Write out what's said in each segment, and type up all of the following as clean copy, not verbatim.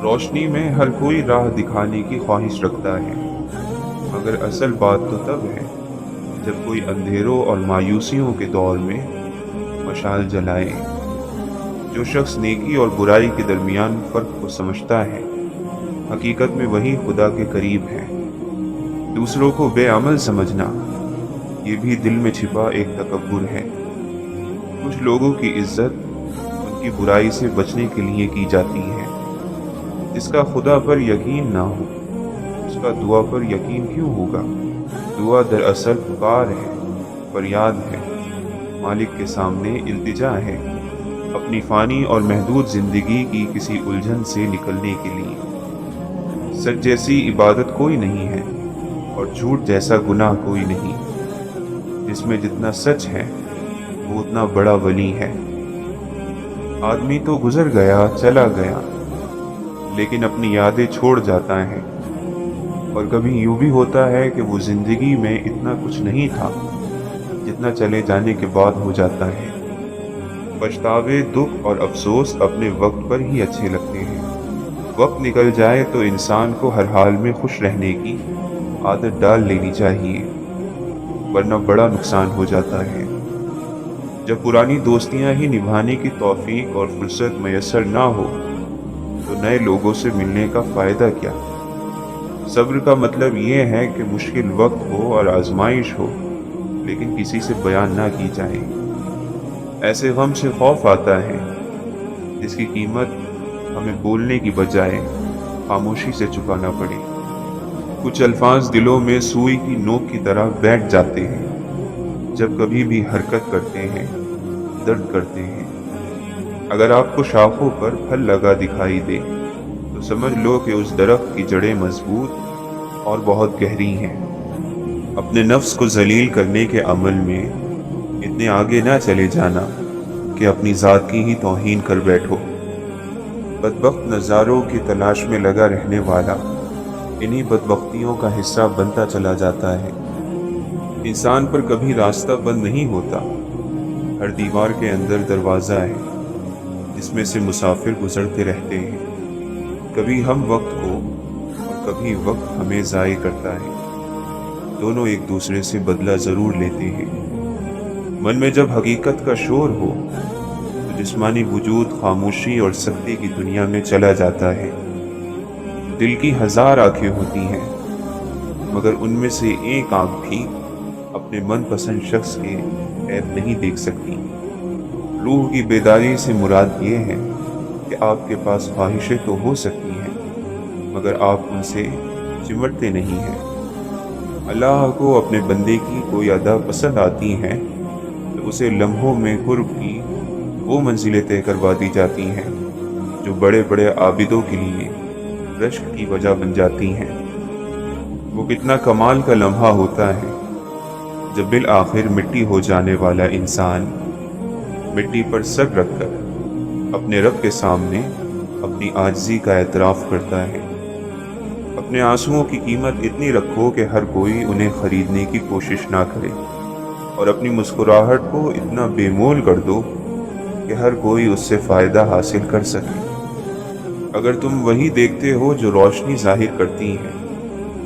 रोशनी में हर कोई राह दिखाने की ख्वाहिश रखता है, मगर असल बात तो तब है जब कोई अंधेरों और मायूसियों के दौर में मशाल जलाए। जो शख्स नेकी और बुराई के दरमियान फ़र्क को समझता है, हकीकत में वही खुदा के करीब है। दूसरों को बेअमल समझना, ये भी दिल में छिपा एक तकब्बुर है। कुछ लोगों की इज्जत उनकी बुराई से बचने के लिए की जाती है। जिसका खुदा पर यकीन ना हो, उसका दुआ पर यकीन क्यों होगा? दुआ दरअसल पुकार है, फरियाद है, मालिक के सामने इल्तिजा है, अपनी फ़ानी और महदूद ज़िंदगी की किसी उलझन से निकलने के लिए। सच जैसी इबादत कोई नहीं है और झूठ जैसा गुनाह कोई नहीं। जिसमें जितना सच है वो उतना बड़ा वली है। आदमी तो गुजर गया, चला गया, लेकिन अपनी यादें छोड़ जाता है। और कभी यूं भी होता है कि वो जिंदगी में इतना कुछ नहीं था जितना चले जाने के बाद हो जाता है। पछतावे, दुख और अफसोस अपने वक्त पर ही अच्छे लगते हैं। वक्त निकल जाए तो इंसान को हर हाल में खुश रहने की आदत डाल लेनी चाहिए, वरना बड़ा नुकसान हो जाता है। जब पुरानी दोस्तियां ही निभाने की तौफीक और फुर्सत मैसर ना हो तो नए लोगों से मिलने का फ़ायदा क्या? सब्र का मतलब ये है कि मुश्किल वक्त हो और आजमाइश हो, लेकिन किसी से बयान ना की जाए। ऐसे गम से खौफ आता है जिसकी कीमत हमें बोलने की बजाय खामोशी से चुकाना पड़े। कुछ अल्फाज दिलों में सुई की नोक की तरह बैठ जाते हैं। जब कभी भी हरकत करते हैं, दर्द करते हैं। अगर आपको शाखों पर फल लगा दिखाई दे तो समझ लो कि उस दरख्त की जड़ें मजबूत और बहुत गहरी हैं। अपने नफ्स को जलील करने के अमल में इतने आगे ना चले जाना कि अपनी ज़ात की ही तौहीन कर बैठो। बदबख्त नज़ारों की तलाश में लगा रहने वाला इन्हीं बदबख्तियों का हिस्सा बनता चला जाता है। इंसान पर कभी रास्ता बंद नहीं होता। हर दीवार के अंदर दरवाज़ा है जिसमें से मुसाफिर गुजरते रहते हैं। कभी हम वक्त को और कभी वक्त हमें ज़ाय करता है। दोनों एक दूसरे से बदला ज़रूर लेते हैं। मन में जब हकीकत का शोर हो तो जिस्मानी वजूद खामोशी और सख्ती की दुनिया में चला जाता है। दिल की 1000 आँखें होती हैं, मगर उनमें से एक आँख भी अपने मनपसंद शख्स के ऐब नहीं देख सकती। रूह की बेदारी से मुराद ये है कि आपके पास ख्वाहिशें तो हो सकती हैं, मगर आप उनसे चिमटते नहीं हैं। अल्लाह को अपने बंदे की कोई अदा पसंद आती हैं तो उसे लम्हों में कुर्ब की वो मंजिलें तय करवा दी जाती हैं जो बड़े बड़े आबिदों के लिए रश्क की वजह बन जाती हैं। वो कितना कमाल का लम्हा होता है जब बिल आखिर मिट्टी हो जाने वाला इंसान मिट्टी पर सर रखकर अपने रब के सामने अपनी आजिज़ी का एतराफ़ करता है। अपने आंसुओं की कीमत इतनी रखो कि हर कोई उन्हें खरीदने की कोशिश ना करे, और अपनी मुस्कुराहट को इतना बेमोल कर दो कि हर कोई उससे फ़ायदा हासिल कर सके। अगर तुम वही देखते हो जो रोशनी जाहिर करती है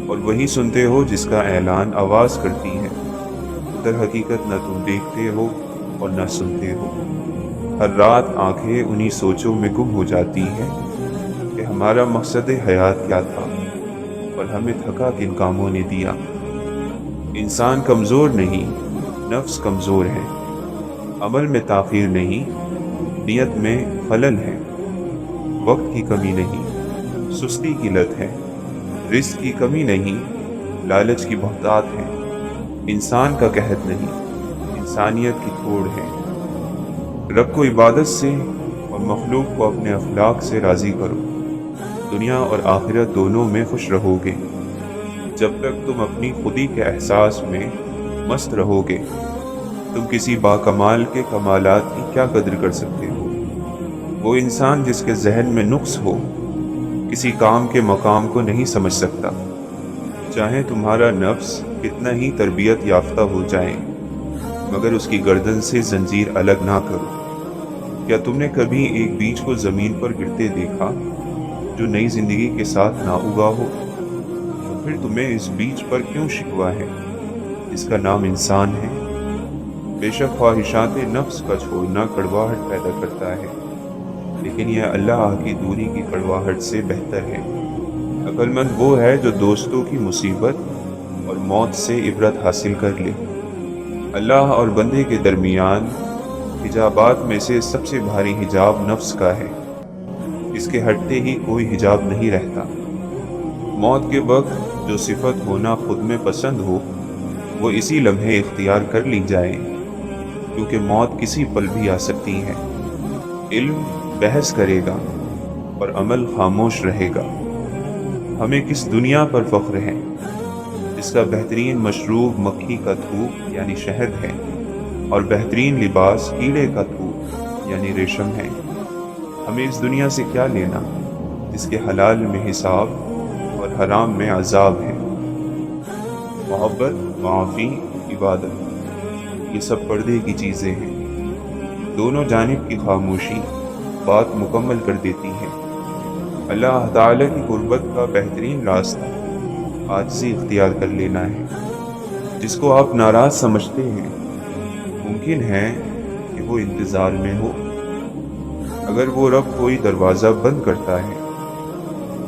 और वही सुनते हो जिसका ऐलान आवाज़ करती है, दर हकीकत न तुम देखते हो और न सुनते हो। हर रात आंखें उन्हीं सोचों में गुम हो जाती हैं कि हमारा मकसद हयात क्या था और हमें थका किन कामों ने दिया। इंसान कमज़ोर नहीं, नफ्स कमज़ोर है। अमल में ताख़ीर नहीं, नियत में खलल है। वक्त की कमी नहीं, सुस्ती की लत है। रिज़्क़ की कमी नहीं, लालच की बहुतात है। इंसान का कहत नहीं, इंसानियत की तोड़ है। रब को इबादत से और मखलूक को अपने अखलाक से राज़ी करो। दुनिया और आखिरत दोनों में खुश रहोगे। जब तक तुम अपनी खुदी के एहसास में मस्त रहोगे, तुम किसी बाकमाल के कमालात की क्या कदर कर सकते हो? वो इंसान जिसके जहन में नुक्स हो किसी काम के मकाम को नहीं समझ सकता। चाहे तुम्हारा नफ्स कितना ही तरबियत याफ्ता हो जाए, मगर उसकी गर्दन से जंजीर अलग ना करो। क्या तुमने कभी एक बीज को ज़मीन पर गिरते देखा? जो नई जिंदगी के साथ ना उगा हो, तो फिर तुम्हें इस बीज पर क्यों शिकवा है जिसका नाम इंसान है। बेशक ख्वाहिशात नफ्स का छोड़ना कड़वाहट पैदा करता है, लेकिन यह अल्लाह की दूरी की कड़वाहट से बेहतर है। अक्लमंद वो है जो दोस्तों की मुसीबत और मौत से इबरत हासिल कर ले। अल्लाह और बंदे के दरमियान हिजाबात में से सबसे भारी हिजाब नफ्स का है। इसके हटते ही कोई हिजाब नहीं रहता। मौत के वक्त जो सिफत होना खुद में पसंद हो, वो इसी लम्हे इख्तियार कर ली जाए, क्योंकि मौत किसी पल भी आ सकती है। इल्म बहस करेगा और अमल खामोश रहेगा। हमें किस दुनिया पर फख्र है जिसका बेहतरीन मशरूब मक्खी का थूक यानी शहद है, और बेहतरीन लिबास कीड़े का थूक यानी रेशम है। हमें इस दुनिया से क्या लेना जिसके हलाल में हिसाब और हराम में अजाब है। मोहब्बत, माफ़ी, इबादत, ये सब पर्दे की चीज़ें हैं। दोनों जानिब की खामोशी बात मुकम्मल कर देती है। अल्लाह ताला की कुर्बत का बेहतरीन रास्ता आजिज़ी इख्तियार कर लेना है। जिसको आप नाराज़ समझते हैं, मुमकिन है कि वो इंतज़ार में हो। अगर वो रब कोई दरवाज़ा बंद करता है,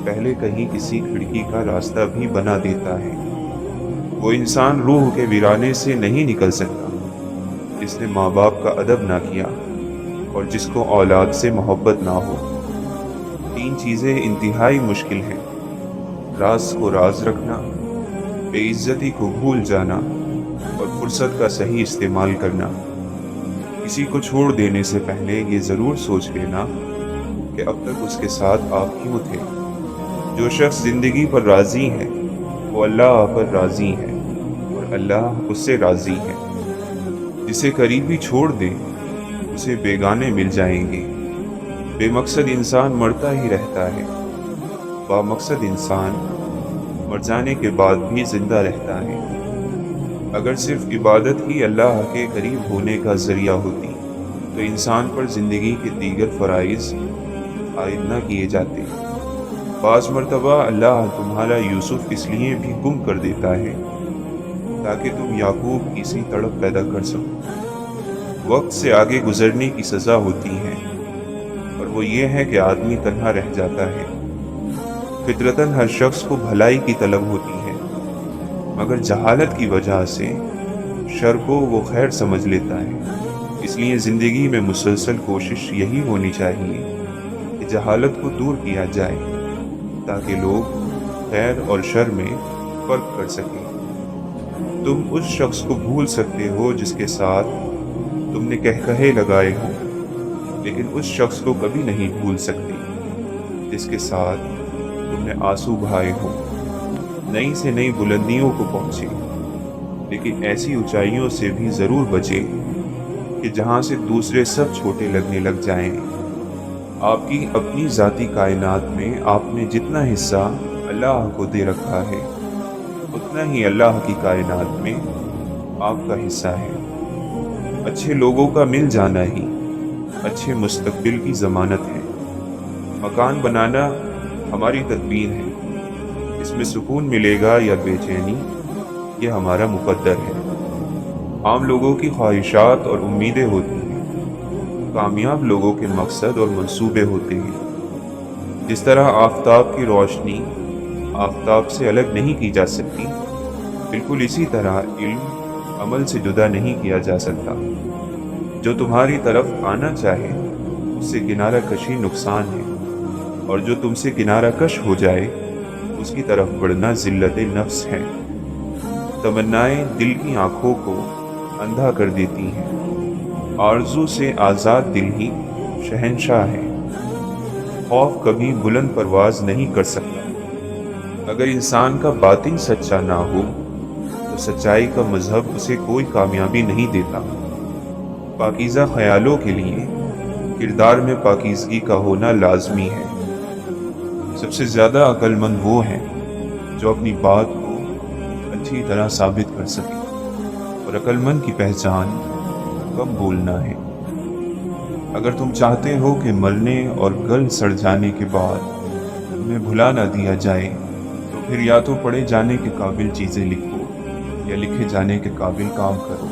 पहले कहीं किसी खिड़की का रास्ता भी बना देता है। वो इंसान रूह के वीराने से नहीं निकल सकता जिसने माँ बाप का अदब ना किया और जिसको औलाद से मोहब्बत ना हो। 3 चीज़ें इंतहाई मुश्किल हैं: राज को राज रखना, बेइज्जती को भूल जाना और फुर्सत का सही इस्तेमाल करना। किसी को छोड़ देने से पहले ये ज़रूर सोच लेना कि अब तक उसके साथ आप क्यों थे। जो शख्स ज़िंदगी पर राज़ी है वो अल्लाह पर राज़ी है और अल्लाह उससे राज़ी है। जिसे करीबी छोड़ दे उसे बेगाने मिल जाएंगे। बेमकसद इंसान मरता ही रहता है, बामकसद इंसान मर जाने के बाद भी जिंदा रहता है। अगर सिर्फ इबादत ही अल्लाह के करीब होने का ज़रिया होती तो इंसान पर ज़िंदगी के दीगर फ़राइज़ आयद न किए जाते। बाज़ मरतबा अल्लाह तुम्हारा यूसुफ इसलिए भी गुम कर देता है ताकि तुम याकूब की सी तड़प पैदा कर सको। वक्त से आगे गुजरने की सज़ा होती है, और वो ये है कि आदमी तन्हा रह जाता है। फितरतन हर शख्स को भलाई की तलब होती है, मगर जहालत की वजह से शर को वो खैर समझ लेता है। इसलिए ज़िंदगी में मुसलसल कोशिश यही होनी चाहिए कि जहालत को दूर किया जाए, ताकि लोग खैर और शर में फ़र्क कर सकें। तुम उस शख्स को भूल सकते हो जिसके साथ तुमने कहकहे लगाए हो, लेकिन उस शख्स को कभी नहीं भूल सकते जिसके साथ तुमने आंसू बहाए हो। नई से नई बुलंदियों को पहुँचे, लेकिन ऐसी ऊंचाइयों से भी ज़रूर बचे कि जहाँ से दूसरे सब छोटे लगने लग जाएं। आपकी अपनी ज़ाती कायनात में आपने जितना हिस्सा अल्लाह को दे रखा है, उतना ही अल्लाह की कायनात में आपका हिस्सा है। अच्छे लोगों का मिल जाना ही अच्छे मुस्तकबिल की ज़मानत है। मकान बनाना हमारी तदबीर है, इसमें सुकून मिलेगा या बेचैनी ये हमारा मुकद्दर है। आम लोगों की ख्वाहिशात और उम्मीदें होती हैं, कामयाब लोगों के मकसद और मंसूबे होते हैं। जिस तरह आफताब की रोशनी आफताब से अलग नहीं की जा सकती, बिल्कुल इसी तरह इल्म अमल से जुदा नहीं किया जा सकता। जो तुम्हारी तरफ आना चाहे उससे किनारा कशी नुकसान है, और जो तुमसे किनारा कश हो जाए उसकी तरफ बढ़ना ज़िल्लत नफ्स है। तमन्नाएं दिल की आँखों को अंधा कर देती हैं। आरज़ू से आज़ाद दिल ही शहंशाह है। खौफ कभी बुलंद परवाज़ नहीं कर सकता। अगर इंसान का बातिन सच्चा ना हो तो सच्चाई का मजहब उसे कोई कामयाबी नहीं देता। पाकीज़ा ख्यालों के लिए किरदार में पाकीज़गी का होना लाजमी है। सबसे ज़्यादा अक्लमंद वो है जो अपनी बात को अच्छी तरह साबित कर सके, और अक्लमंद की पहचान कम बोलना है। अगर तुम चाहते हो कि मरने और गल सड़ जाने के बाद तुम्हें भुला ना दिया जाए तो फिर या तो पढ़े जाने के काबिल चीज़ें लिखो या लिखे जाने के काबिल काम करो।